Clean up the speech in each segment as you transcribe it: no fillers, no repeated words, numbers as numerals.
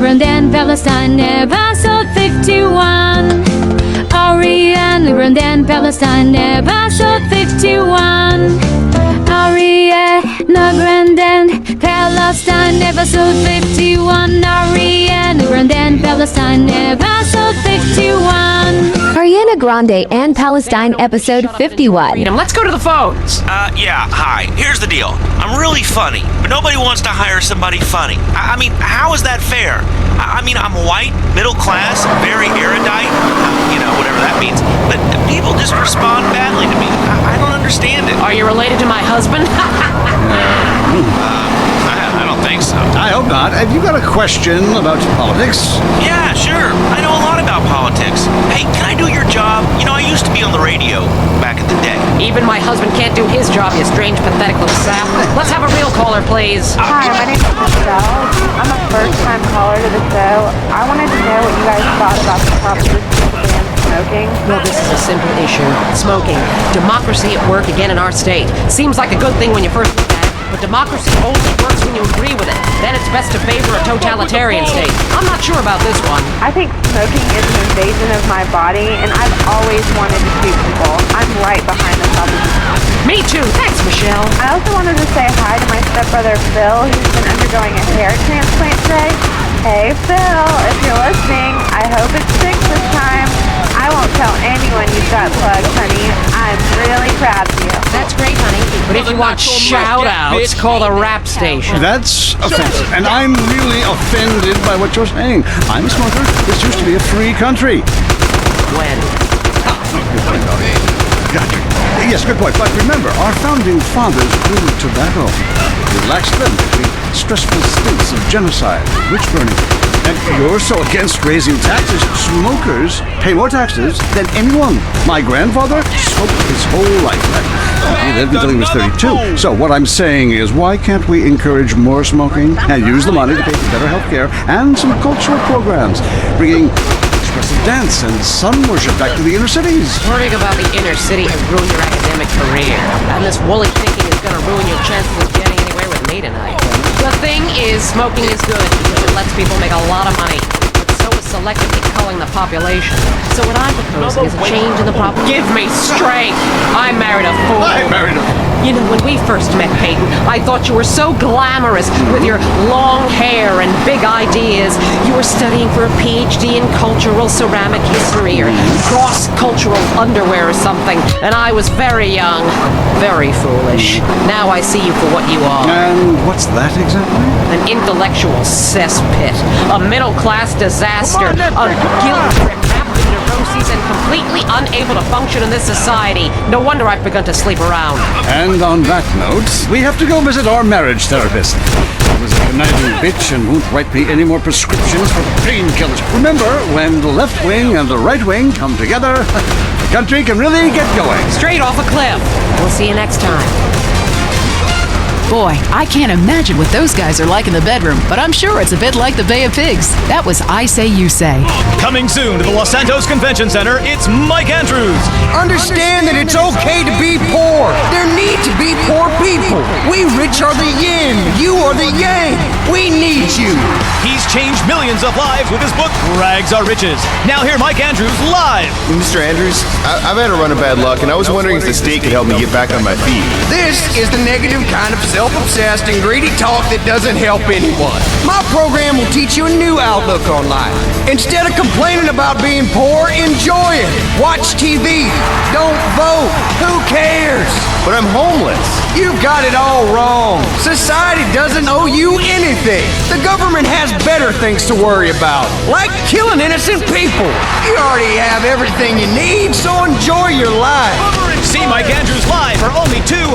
Grande and Palestine, episode 51. Ariana Grande and Palestine, episode 51. Ariana Grande and Palestine, episode 51. Ariana Grande and Palestine, episode 51. Ariana Grande and Palestine, episode 51. Let's go to the phones. Yeah, hi. Here's the deal. I'm really funny, but nobody wants to hire somebody funny. I mean, how is that fair? I mean, I'm white, middle class, very erudite, whatever that means, but people just respond badly to me. I don't understand it. Are you related to my husband? I don't think so. I hope not. Have you got a question about politics? Yeah, sure. I know a lot about politics. Hey, can I do your job? I used to be on the radio back in the day. Even my husband can't do his job, you strange, pathetic little sap. Let's have a real caller, please. Hi, my name is Michelle. I'm a first-time caller to the show. I wanted to know what you guys thought about the proposition to ban smoking. Well, this is a simple issue. Smoking. Democracy at work again in our state. Seems like a good thing when you first look at it, but democracy only works when you agree with it. Then it's best to favor a totalitarian state. I'm not sure about this one. I think smoking is an invasion of my body, and I've always wanted to shoot people. I'm right behind the proposition. Me too. Thanks, Michelle. I also wanted to say hi to my stepbrother Phil, who's been undergoing a hair transplant today. Hey Phil, if you're listening, I hope it sticks this time. I won't tell anyone you've got plugs, honey. I'm really proud of you. That's great, honey. But if you want shout-outs, call the rap station. That's offensive, and I'm really offended by what you're saying. I'm a smoker. This used to be a free country. When? Gotcha. Yes, good point. But remember, our founding fathers grew tobacco, relaxed them between stressful states of genocide, witch burning. And you're so against raising taxes. Smokers pay more taxes than anyone. My grandfather smoked his whole life. He lived until he was 32. So what I'm saying is, why can't we encourage more smoking and use the money to pay for better health care and some cultural programs, bringing expressive dance and sun worship back to the inner cities? Worrying about the inner city has ruined your academic career. And this woolly thinking is going to ruin your chances of getting anywhere with me tonight. The thing is, smoking is good because it lets people make a lot of money. But so is selectively culling the population. So what I'm proposing is a change in the problem. Give me strength! I married a fool. When we first met, Peyton, I thought you were so glamorous with your long hair and big ideas. You were studying for a PhD in cultural ceramic history or cross-cultural underwear or something. And I was very young, very foolish. Now I see you for what you are. And what's that exactly? An intellectual cesspit, a middle-class disaster, a guilt-trip with neuroses and completely unable to function in this society. No wonder I've begun to sleep around. And on that note, we have to go visit our marriage therapist. He was a conniving bitch and won't write me any more prescriptions for painkillers. Remember, when the left wing and the right wing come together, the country can really get going. Straight off a cliff. We'll see you next time. Boy, I can't imagine what those guys are like in the bedroom, but I'm sure it's a bit like the Bay of Pigs. That was I Say, You Say. Coming soon to the Los Santos Convention Center, it's Mike Andrews. Understand that it's okay to be poor. There need to be poor people. We rich are the yin, you are the yang. We need you. He's changed millions of lives with his book, Rags Are Riches. Now hear Mike Andrews live. Mr. Andrews, I've had a run of bad luck, and I was wondering if the state could help me get back on my feet. This is the negative kind of self-obsessed and greedy talk that doesn't help anyone. My program will teach you a new outlook on life. Instead of complaining about being poor, enjoy it. Watch TV. Don't vote. Who cares? But I'm homeless. You've got it all wrong. Society doesn't owe you anything. The government has better things to worry about, like killing innocent people. You already have everything you need, so enjoy your life. See Mike Andrews live for only $200,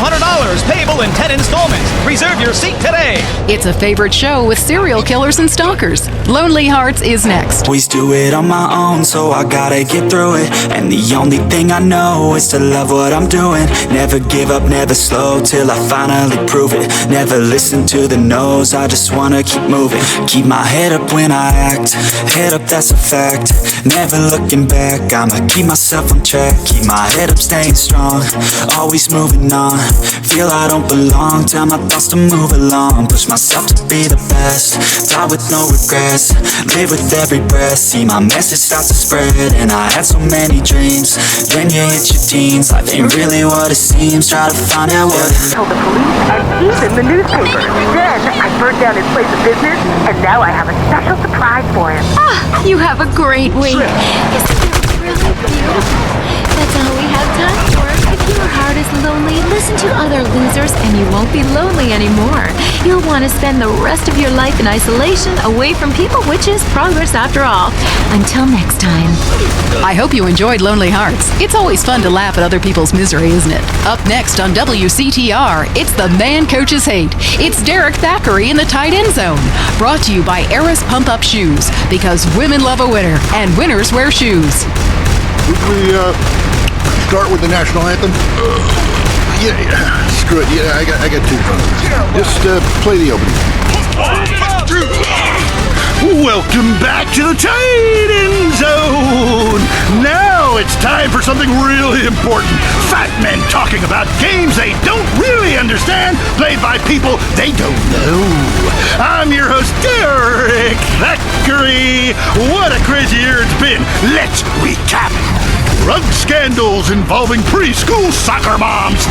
payable in 10 installments. Reserve your seat today. It's a favorite show with serial killers and stalkers. Lonely Hearts is next. Always do it on my own, so I gotta get through it. And the only thing I know is to love what I'm doing. Never give up, never slow, till I finally prove it. Never listen to the no's, I just wanna keep moving. Keep my head up when I act, head up, that's a fact. Never looking back, I'ma keep myself on track. Keep my head up, staying strong, always moving on. Feel I don't belong, tell my thoughts to move along. Push myself to be the best, die with no regrets. Live with every breath, see my message start to spread. And I had so many dreams, then you hit your teens. Life ain't really what it seems, try to find out what it told the police and even the newspaper. Then I burned down his place of business, and now I have a special surprise for him. Ah, you have a great week. Isn't that really beautiful? That's all we have time for. If your heart is lonely, listen to other losers and you won't be lonely anymore. You'll want to spend the rest of your life in isolation, away from people, which is progress after all. Until next time. I hope you enjoyed Lonely Hearts. It's always fun to laugh at other people's misery, isn't it? Up next on WCTR, it's The Man Coaches Hate. It's Derek Thackeray in the tight end zone. Brought to you by Eris Pump Up Shoes. Because women love a winner, and winners wear shoes. Would we start with the national anthem? Yeah, screw it. Yeah, I got two phones. Just play the opening. Welcome back to the tight end zone. Now it's time for something really important. Fat men talking about games they don't really understand, played by people they don't know. I'm your host, Derek Thackeray. What a crazy year it's been. Let's recap. Drug scandals involving preschool soccer moms.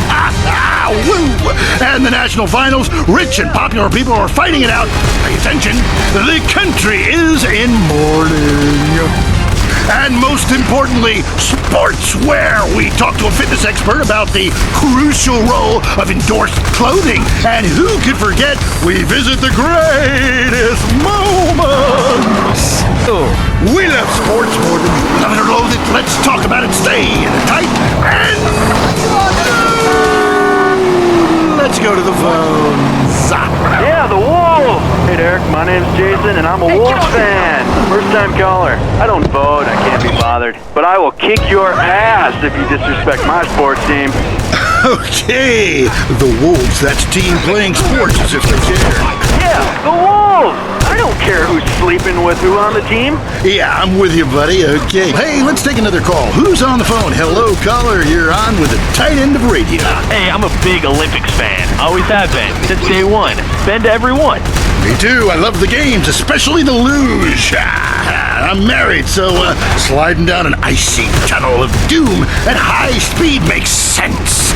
Woo! And the national finals, rich and popular people are fighting it out. Pay attention, the country is in mourning. And most importantly, sportswear. We talked to a fitness expert about the crucial role of endorsed clothing. And who could forget, we visit the greatest moments. We love sports more than we love it or loathe it. Let's talk about it. Stay tight and let's go to the phones. Yeah, the Wolves! Hey Derek, my name's Jason and I'm a Wolves fan. First time caller. I don't vote, I can't be bothered. But I will kick your ass if you disrespect my sports team. Okay, the Wolves, that's team playing sports as if they care. Yeah, the Wolves! I don't care who's sleeping with who on the team. Yeah, I'm with you, buddy. Okay. Hey, let's take another call. Who's on the phone? Hello, caller. You're on with the tight end of radio. Hey, I'm a big Olympics fan. Always have been. Since day one. Been to every one. Me too. I love the games, especially the luge. I'm married, so sliding down an icy tunnel of doom at high speed makes sense.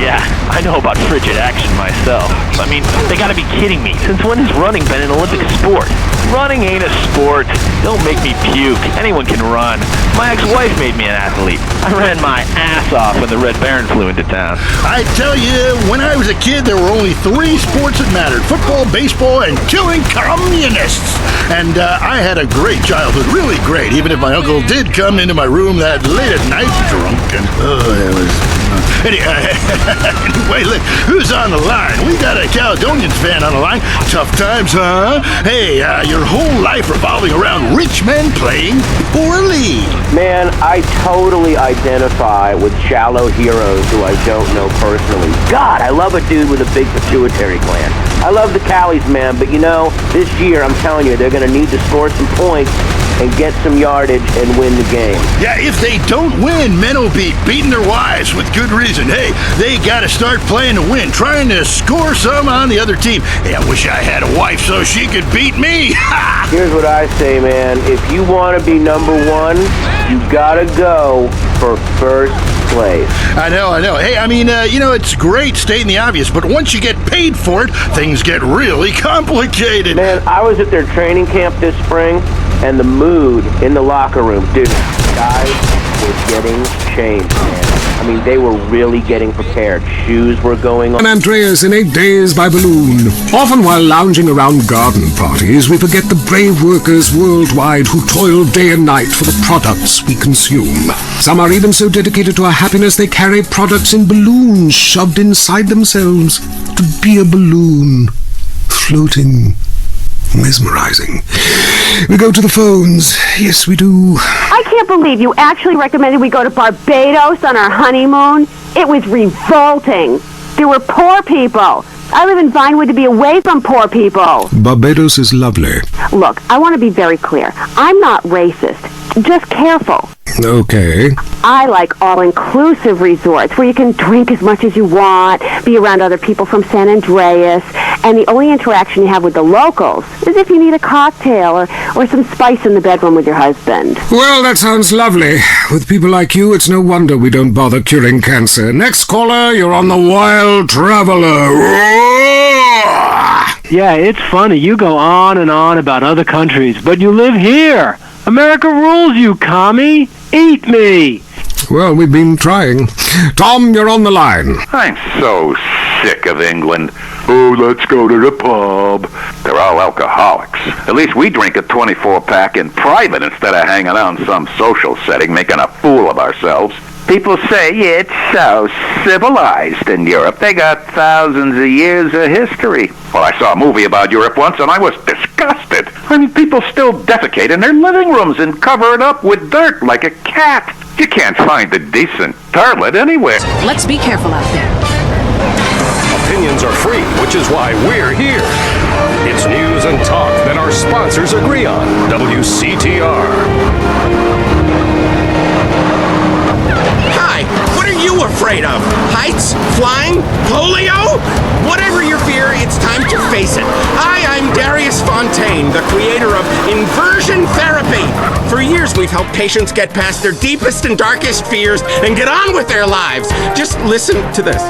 Yeah, I know about frigid action myself. I mean, they gotta be kidding me. Since when has running been an Olympic sport? Running ain't a sport. Don't make me puke. Anyone can run. My ex-wife made me an athlete. I ran my ass off when the Red Baron flew into town. I tell you, when I was a kid, there were only 3 sports that mattered. Football, baseball, and killing communists. And I had a great childhood, really great, even if my uncle did come into my room that late at night drunk. And, it was... Anyway, look, who's on the line? We got a Caledonians fan on the line. Tough times, huh? Hey, your whole life revolving around rich men playing poorly. Man, I totally identify with shallow heroes who I don't know personally. God, I love a dude with a big pituitary gland. I love the Callies, man, but you know, this year, I'm telling you, they're going to need to score some points and get some yardage and win the game. Yeah, if they don't win, men will be beating their wives with good reason. Hey, they got to start playing to win, trying to score some on the other team. Hey, I wish I had a wife so she could beat me. Here's what I say, man. If you want to be number one, you got to go for first place. I know. Hey, I mean, it's great stating the obvious, but once you get paid for it, things get really complicated. Man, I was at their training camp this spring, and the mood in the locker room, dude, guys were getting changed, man. I mean, they were really getting prepared. Shoes were going on. And Andreas in 8 Days by Balloon. Often while lounging around garden parties, we forget the brave workers worldwide who toil day and night for the products we consume. Some are even so dedicated to our happiness they carry products in balloons shoved inside themselves to be a balloon floating. Mesmerizing. We go to the phones. Yes, we do. I can't believe you actually recommended we go to Barbados on our honeymoon. It was revolting. There were poor people, I live in Vinewood to be away from poor people. Barbados is lovely. Look, I want to be very clear. I'm not racist. Just careful. Okay. I like all-inclusive resorts where you can drink as much as you want, be around other people from San Andreas, and the only interaction you have with the locals is if you need a cocktail or some spice in the bedroom with your husband. Well, that sounds lovely. With people like you, it's no wonder we don't bother curing cancer. Next caller, you're on the Wild Traveler. Yeah, it's funny. You go on and on about other countries, but you live here. America rules, you commie. Eat me. Well, we've been trying. Tom, you're on the line. I'm so sick of England. Oh, let's go to the pub. They're all alcoholics. At least we drink a 24-pack in private instead of hanging out in some social setting making a fool of ourselves. People say it's so civilized in Europe. They got thousands of years of history. Well, I saw a movie about Europe once, and I was disgusted. I mean, people still defecate in their living rooms and cover it up with dirt like a cat. You can't find a decent toilet anywhere. Let's be careful out there. Opinions are free, which is why we're here. It's news and talk that our sponsors agree on. WCTR. Hi, what are you afraid of? Heights? Flying? Polio? Whatever your fear, it's time to face it. Hi, I'm Darius Fontaine, the creator of inversion therapy. For years, we've helped patients get past their deepest and darkest fears and get on with their lives. Just listen to this.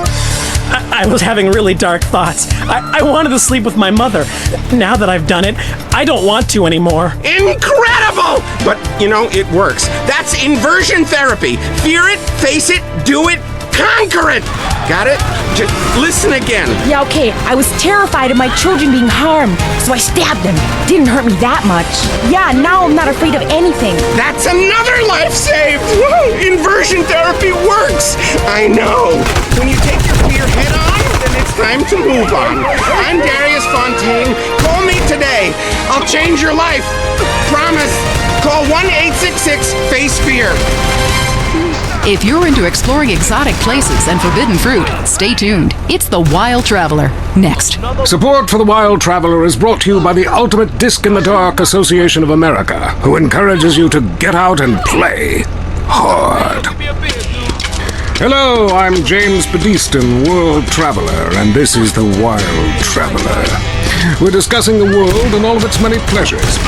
I was having really dark thoughts. I wanted to sleep with my mother. Now that I've done it, I don't want to anymore. Incredible! But, it works. That's inversion therapy. Fear it, face it, do it, conquer it! Got it? Just listen again. Yeah, okay. I was terrified of my children being harmed, so I stabbed them. Didn't hurt me that much. Yeah, now I'm not afraid of anything. That's another life saved! Woo! Inversion therapy works! I know. When you take your fear head on, then it's time to move on. I'm Darius Fontaine. Call me today. I'll change your life. Promise. Call 1-866-FACE-FEAR. If you're into exploring exotic places and forbidden fruit, stay tuned. It's The Wild Traveler. Next. Support for The Wild Traveler is brought to you by the Ultimate Disc in the Dark Association of America, who encourages you to get out and play hard. Hello, I'm James Bedeston, World Traveler, and this is The Wild Traveler. We're discussing the world and all of its many pleasures.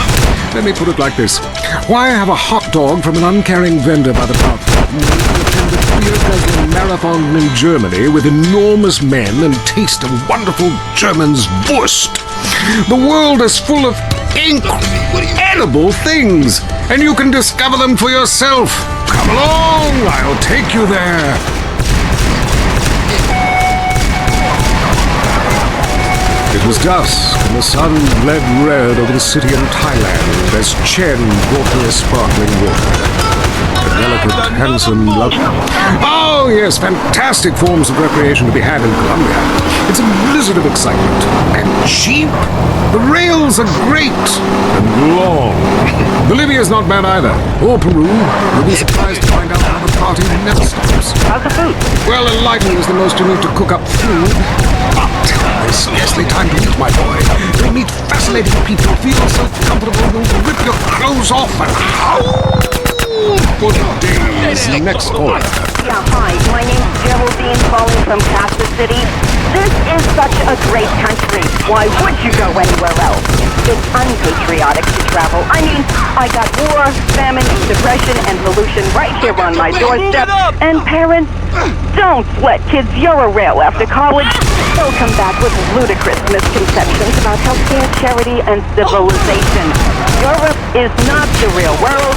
Let me put it like this. Why have a hot dog from an uncaring vendor by the pub? Attend a beer-guzzling marathon in Germany with enormous men and taste a wonderful German's Wurst. The world is full of incredible things, and you can discover them for yourself. Come along, I'll take you there. It was dusk, and the sun bled red over the city in Thailand as Chun brought me a sparkling water. A delicate, handsome love. Oh, yes, fantastic forms of recreation to be had in Colombia. It's a blizzard of excitement. And cheap. The rails are great. And long. Bolivia's not bad either. Or Peru. You'll be surprised to find out how the party never stops. How's the food? Well, enlightening is the most you need to cook up food. But there's scarcely time to eat, my boy. You'll meet fascinating people, feel so comfortable you'll rip your clothes off and howl for days. Next caller. Yeah, hi. My name's Geraldine, calling from Kansas City. This is such a great country. Why would you go anywhere else? It's unpatriotic to travel. I mean, I got war, famine, depression, and pollution right here on my doorstep. And parents, don't let kids Euro-rail after college. They'll come back with ludicrous misconceptions about healthcare, charity, and civilization. Europe is not the real world.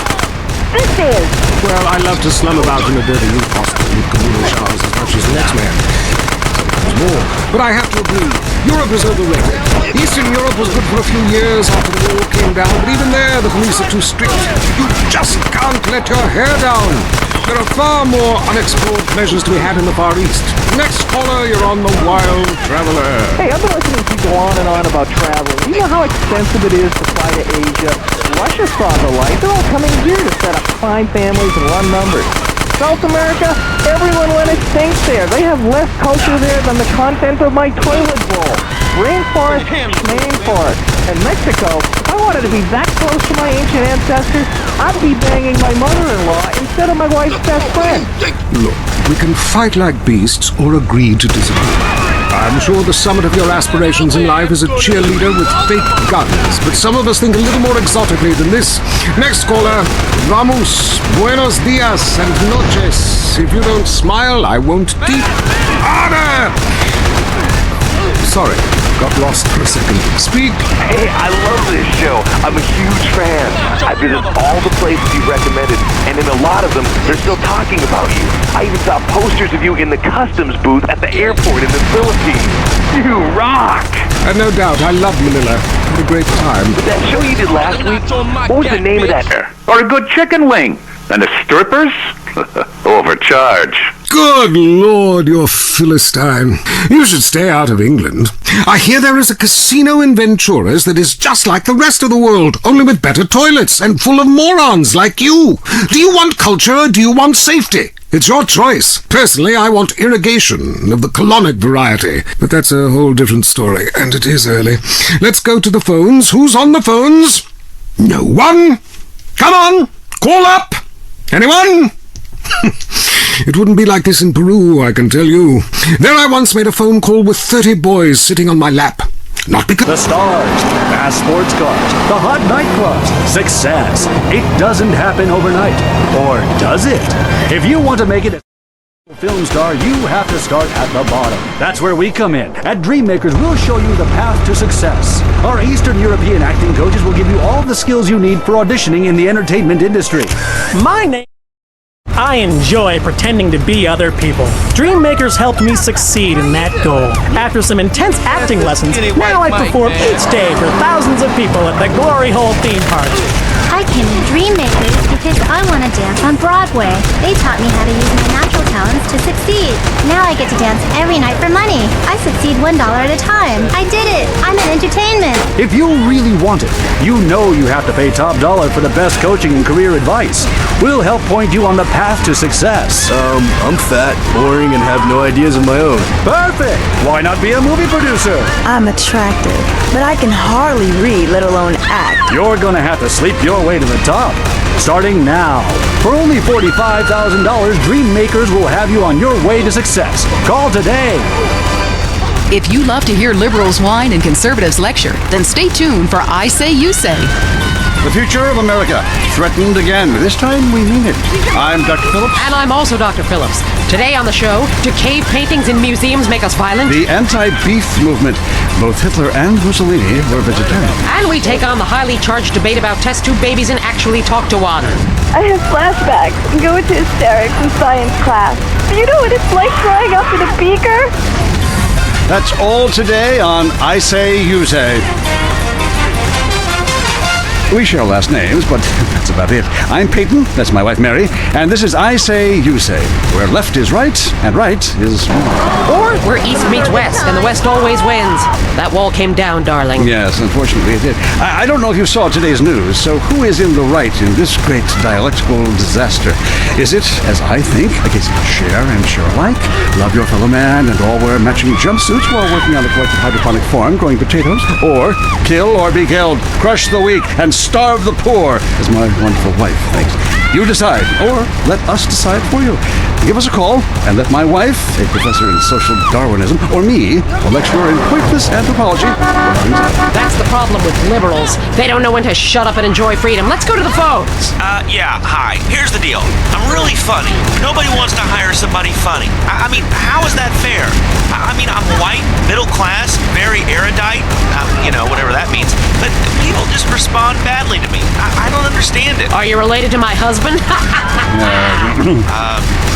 This is. Well, I love to slum about in a dirty youth hostel with communal showers as much as the next man. Sometimes more. But I have to agree, Europe is overrated. Eastern Europe was good for a few years after the wall came down, but even there the police are too strict. You just can't let your hair down. There are far more unexplored pleasures to be had in the Far East. Next caller, you're on The Wild Traveler. Hey, I've been listening to people on and on about travel. You know how expensive it is to fly to Asia? Russia saw the light. They're all coming here to set up, find families, and run numbers. South America, everyone went extinct there. They have less culture there than the content of my toilet bowl. Rainforest, rainforest. And Mexico, if I wanted to be that close to my ancient ancestors, I'd be banging my mother-in-law instead of my wife's best friend. Look, we can fight like beasts or agree to disagree. I'm sure the summit of your aspirations in life is a cheerleader with fake guns, but some of us think a little more exotically than this. Next caller, vamos, buenos dias and noches. If you don't smile, I won't teach. Order! Sorry, got lost for a second. Speak. Hey, I love this show. I'm a huge fan. I visited all the places you recommended, and in a lot of them, they're still talking about you. I even saw posters of you in the customs booth at the airport in the Philippines. You rock! And no doubt, I love Manila. Had a great time. But that show you did last week, what was the name of that? Or a good chicken wing. And the strippers? Overcharge. Good Lord, you're Philistine. You should stay out of England. I hear there is a casino in Ventura's that is just like the rest of the world, only with better toilets and full of morons like you. Do you want culture or do you want safety? It's your choice. Personally, I want irrigation of the colonic variety. But that's a whole different story, and it is early. Let's go to the phones. Who's on the phones? No one? Come on, call up. Anyone? It wouldn't be like this in Peru, I can tell you. There I once made a phone call with 30 boys sitting on my lap. Not because... The stars, fast sports cars, the hot nightclubs, success. It doesn't happen overnight. Or does it? If you want to make it a film star, you have to start at the bottom. That's where we come in. At Dreammakers, we'll show you the path to success. Our Eastern European acting coaches will give you all the skills you need for auditioning in the entertainment industry. My name... I enjoy pretending to be other people. Dreammakers helped me succeed in that goal. After some intense acting lessons, now I perform each day for thousands of people at the Glory Hole theme park. I came to Dreammakers because I want to dance on Broadway. They taught me how to use my natural talents to succeed. Now I get to dance every night for money. I succeed $1 at a time. I did it. I'm in entertainment. If you really want it, you know you have to pay top dollar for the best coaching and career advice. We'll help point you on the path to success. I'm fat, boring, and have no ideas of my own. Perfect! Why not be a movie producer? I'm attractive, but I can hardly read, let alone act. You're gonna have to sleep your way to the top. Starting now. For only $45,000, Dreammakers will have you on your way to success. Call today. If you love to hear liberals whine and conservatives lecture, then stay tuned for I Say You Say. The future of America, threatened again. This time we mean it. I'm Dr. Phillips. And I'm also Dr. Phillips. Today on the show, do cave paintings in museums make us violent? The anti-beef movement. Both Hitler and Mussolini were vegetarian. And we take on the highly charged debate about test tube babies and actually talk to one. I have flashbacks and go into hysterics in science class. Do you know what it's like growing up in a beaker? That's all today on I Say You Say. We share last names, but that's about it. I'm Peyton, that's my wife Mary, and this is I Say You Say, where left is right and right is wrong. Or where east meets west and the west always wins. That wall came down, darling. Yes, unfortunately it did. I don't know if you saw today's news, so who is in the right in this great dialectical disaster? Is it, as I think, a case of share and share alike, love your fellow man and all wear matching jumpsuits while working on a collective hydroponic farm growing potatoes? Or kill or be killed, crush the weak, and starve the poor, as my wonderful wife thinks. You decide, or let us decide for you. Give us a call, and let my wife, a professor in social Darwinism, or me, a lecturer in pointless anthropology, work things out. That's the problem with liberals. They don't know when to shut up and enjoy freedom. Let's go to the phones. Yeah, hi. Here's the deal. I'm really funny. Nobody wants to hire somebody funny. I mean, how is that fair? I mean, I'm white, middle class, very erudite, whatever that means, but people just respond badly to me. I don't understand it. Are you related to my husband?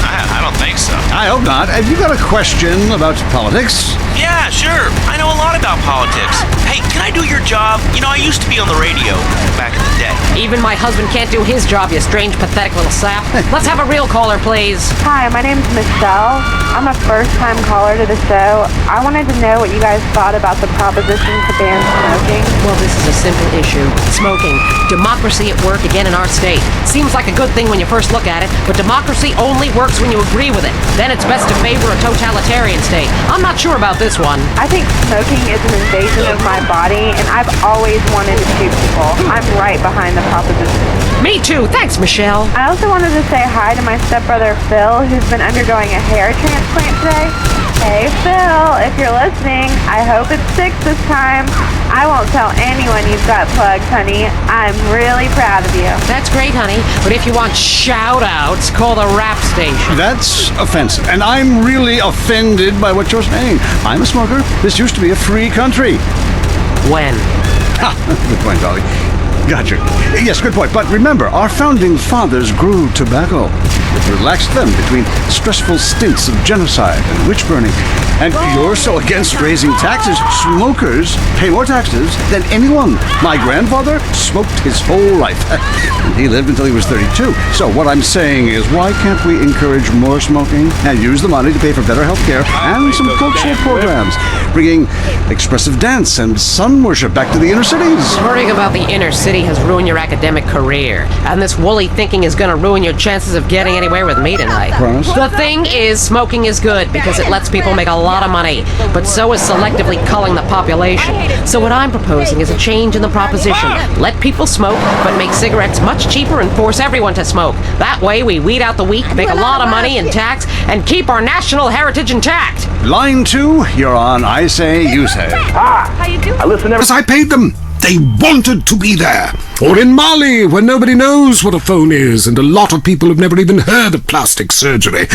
I I don't think so. I hope not. Have you got a question about politics? Yeah, sure. I know a lot about politics. Hey, can I do your job? You know, I used to be on the radio back in the day. Even my husband can't do his job, you strange, pathetic little sap. Let's have a real caller, please. Hi, my name's Michelle. I'm a first-time caller to the show. I wanted to know what you guys thought about the proposition to ban smoking. Well, this is a simple issue. Smoking. Democracy at work again in our state. Seems like a good thing when you first look at it, but democracy only works when you agree with it. Then it's best to favor a totalitarian state. I'm not sure about this one. I think smoking is an invasion of my body, and I've always wanted to shoot people. I'm right behind the proposition. Me too. Thanks, Michelle. I also wanted to say hi to my stepbrother Phil, who's been undergoing a hair transplant today. Hey Phil, if you're listening, I hope it sticks this time. I won't tell anyone you've got plugs, honey. I'm really proud of you. That's great, honey. But if you want shout-outs, call the rap station. That's offensive, and I'm really offended by what you're saying. I'm a smoker. This used to be a free country. When? Ha! Good point, Dolly. Gotcha. Yes, good point. But remember, our founding fathers grew tobacco. It relaxed them between stressful stints of genocide and witch burning. And you're so against raising taxes. Smokers pay more taxes than anyone. My grandfather smoked his whole life. He lived until he was 32. So what I'm saying is, why can't we encourage more smoking and use the money to pay for better health care and some cultural programs, bringing expressive dance and sun worship back to the inner cities? Worrying about the inner city has ruined your academic career, and this woolly thinking is going to ruin your chances of getting anywhere with me tonight. Promise? The thing is, smoking is good because it lets people make a lot of money, but so is selectively culling the population. So what I'm proposing is a change in the proposition. Let people smoke, but make cigarettes much cheaper and force everyone to smoke. That way we weed out the weak, make a lot of money in tax, and keep our national heritage intact. Line 2, you're on I Say, You Say. How you doing? I listen every... Because I paid them. They wanted to be there. Or in Mali, where nobody knows what a phone is, and a lot of people have never even heard of plastic surgery.